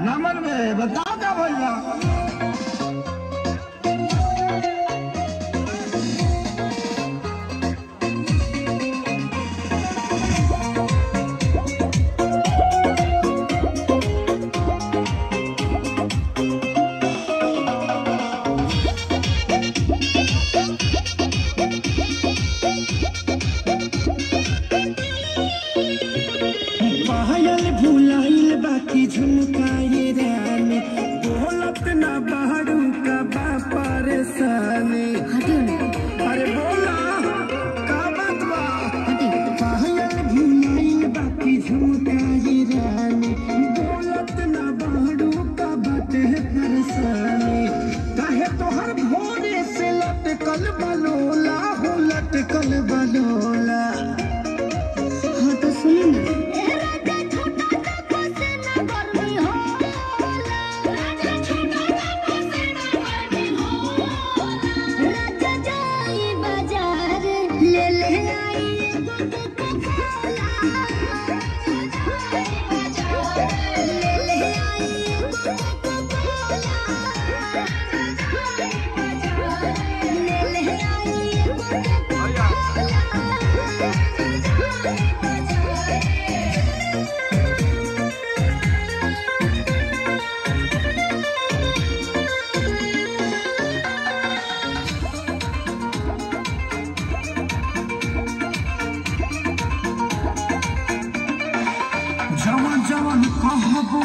नमन में बताओ क्या भैया। भुलाइल बाकी झुमकाए रानी बोलत ना बाड़ू का बा परेशानी। अरे बोला का बात बा। पायल भुलाइल बाकी झुमकाए रानी बोलत ना बाड़ू का बाटे परेशानी। काहे तोहर भोरे से लटकल बलोला हो लटकल बलोला। हाँ तो सुन ना जवन जवन कहबो